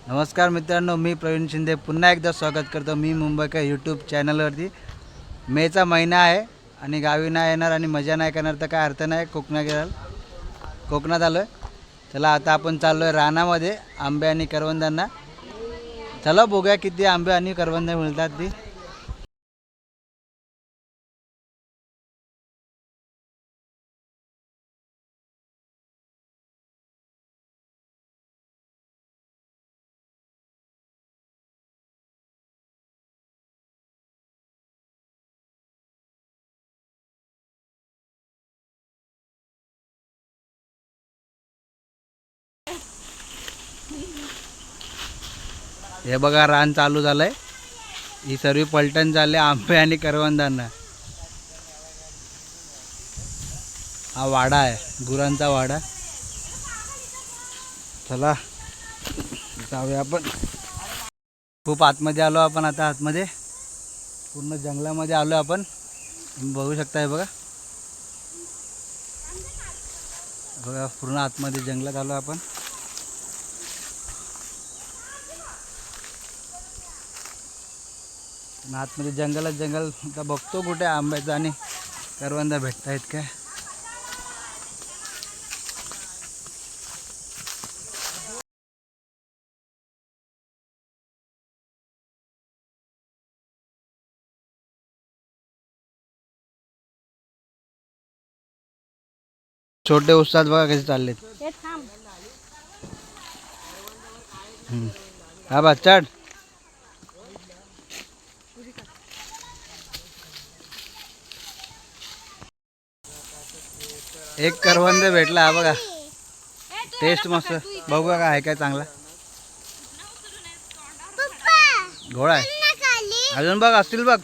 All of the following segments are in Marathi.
नमस्कार मित्रांनो, मी प्रवीण शिंदे पुन्हा एकदा स्वागत करतो मी मुंबईकर यूट्यूब चॅनलवरती. मेचा महिना आहे आणि गावी नाही येणार आणि मजा नाही करणार तर काय अर्थ नाही. कोकणात आलो आहे. चला आता आपण चाललो आहे रानामध्ये आंबे आणि करवंदांना. चला बघूया किती आंबे आणि करवंद मिळतात ती. हे बघा रान चालू झालंय. ही सर्व पलटण झाले आंबे आणि करवंदांना. हा वाडा आहे, गुरांचा वाडा. चला जाऊया आपण. खूप आतमध्ये आलो आपण. आता आतमध्ये पूर्ण जंगलामध्ये आलो आपण. तुम्ही बघू शकता. हे बघा बघा पूर्ण आतमध्ये जंगलात आलो आपण. आतमध्ये जंगलच जंगल. आता बघतो कुठे आंब्याचं आणि करवंदा भेटत आहेत काय. छोटे उस्ताद बघा कसे चाललेत. हा बा चढ. एक करवंद भेटला. हा बघा टेस्ट मस्त. बघूया काय आहे काय चांगला. घोडा आहे अजून. बघ असतील बघ.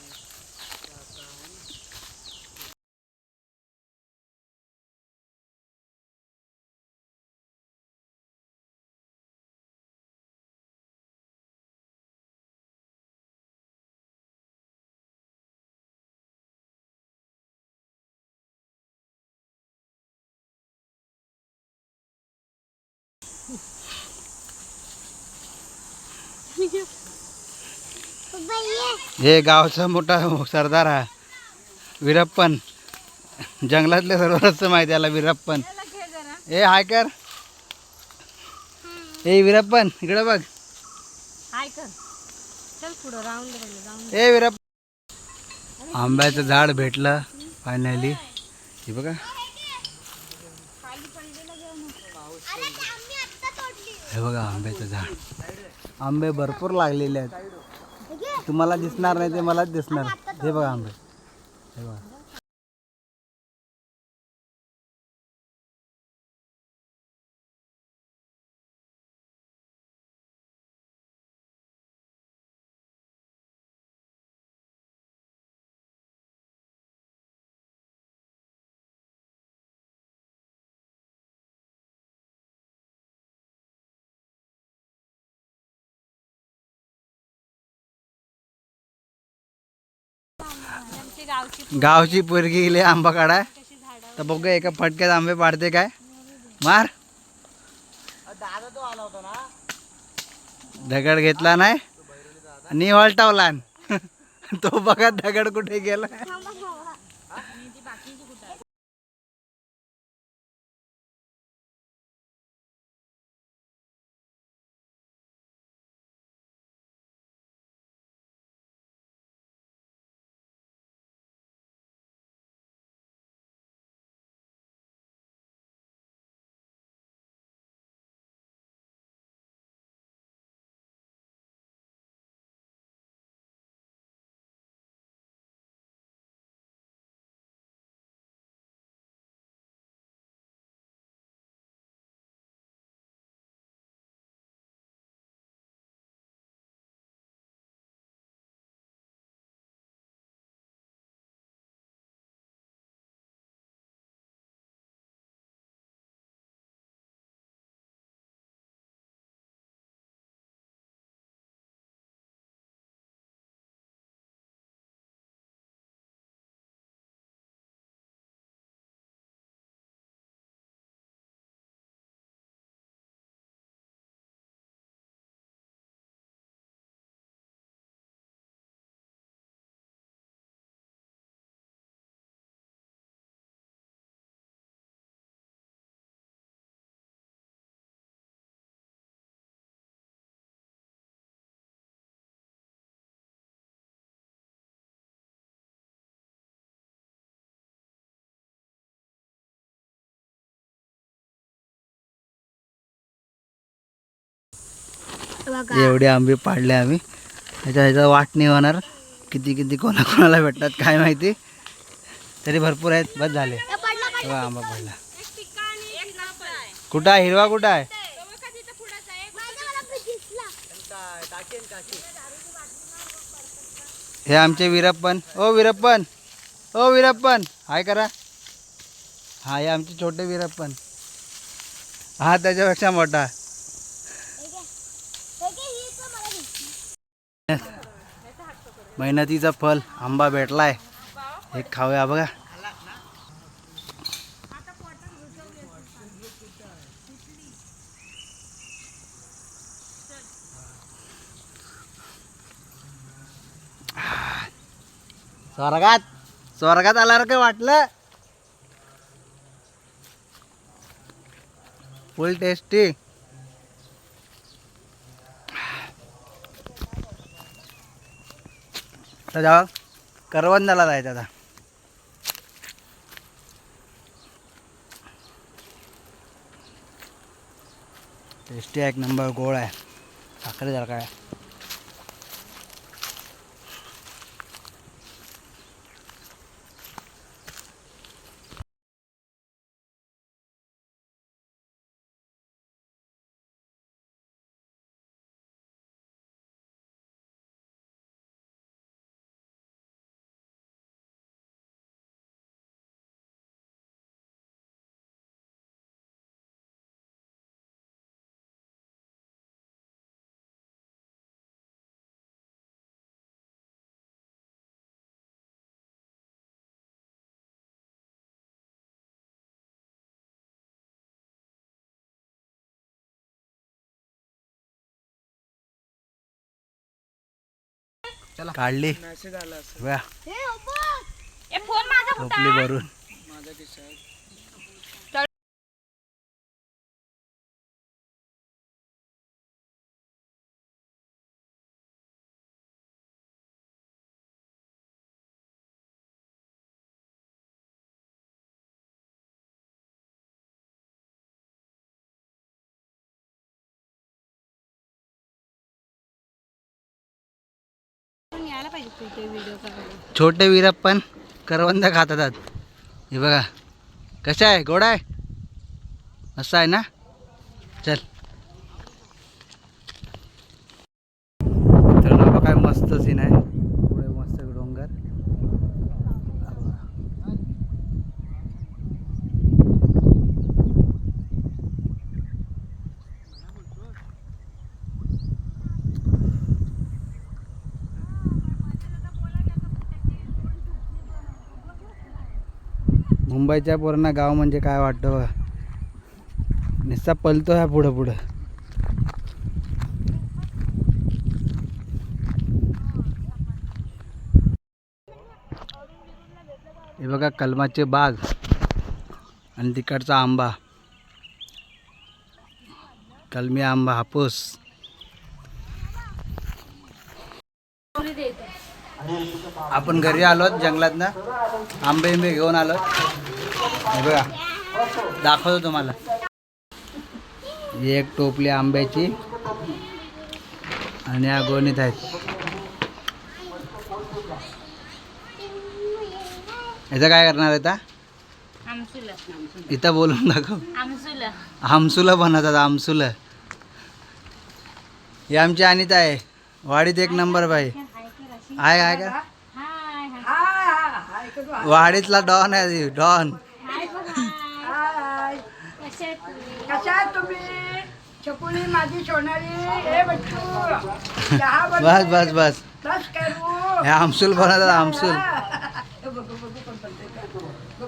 हे गावचा मोठा सरदार हा वीरप्पन. जंगलातले सर्व माहिती याला वीरप्पन. ए हाय कर. ए वीरप्पन इकडे बघ. हाय कर. चल पुढे राऊंड. ए वीरप्पन. आंब्याचं झाड भेटलं फायनली. हे बघा. हे बघा आंब्याचं झाड. आंबे भरपूर लागलेले आहेत. तुम्हाला दिसणार नाही ते मलाच दिसणार. हे बघा आंबे. हे बघा. गावची पोरगी गेली आंबा काढाय. तर बघूया एका फटक्यात आंबे पाडते काय. मार. दगड घेतला नाही आणि वळटावला. तो बघा दगड कुठे गेला. एवढे आंबे पाडले आम्ही. ह्याचा वाट नाही होणार. किती किती कोणाकोणाला भेटतात काय माहिती. तरी भरपूर आहेत. बस झाले. आंबा पडला. कुठं आहे हिरवा? कुठं आहे? हे आमचे वीरप्पन. ओ वीरप्पन, ओ वीरप्पन, हाय करा. हा हे आमचे छोटे वीरप्पन. हा त्याच्यापेक्षा मोठा. मेहनतीचा फल आंबा भेटलाय. एक खाऊया बघा. स्वर्गात स्वर्गात आल्यावर वाटलं. फुल टेस्टी. आता जाऊ करवंदाला जायचं. आता टेस्टी आहे. एक नंबर गोड आहे. साखरे जर काय काढली टोपली भरून. छोटे वीरप्पन करवंद खातात. हे बघा कशा आहे. गोड आहे. असं आहे ना. चल मित्रांनो काय मस्त सीन आहे. पुढे मस्त डोंगर. मुंबईच्या पूर्ण गाव म्हणजे काय वाटतं बघा. नुसता पलतो ह्या पुढं पुढं. हे बघा कलमाचे बाग आणि तिकडचा आंबा. कलमी आंबा हापूस. आपण घरी आलोत जंगलातनं. आंबे घेऊन आलो. हे बघा दाखवतो तुम्हाला. एक टोपली आंब्याची आणि या गोणीत आहेत. याचं काय करणार आता? इथं बोलून दाखव. आमसुला बनवतात. आमसुल. ही आमची अनिता आहे. वाडीत एक नंबर बाई आहे. आहे का? वाडीतला डॉन आहे. डॉन. कशा तुम्ही? छकुली माझी सोनारी. बस बस बस. बस करू. हे आमसूल बनवतात. आमसूल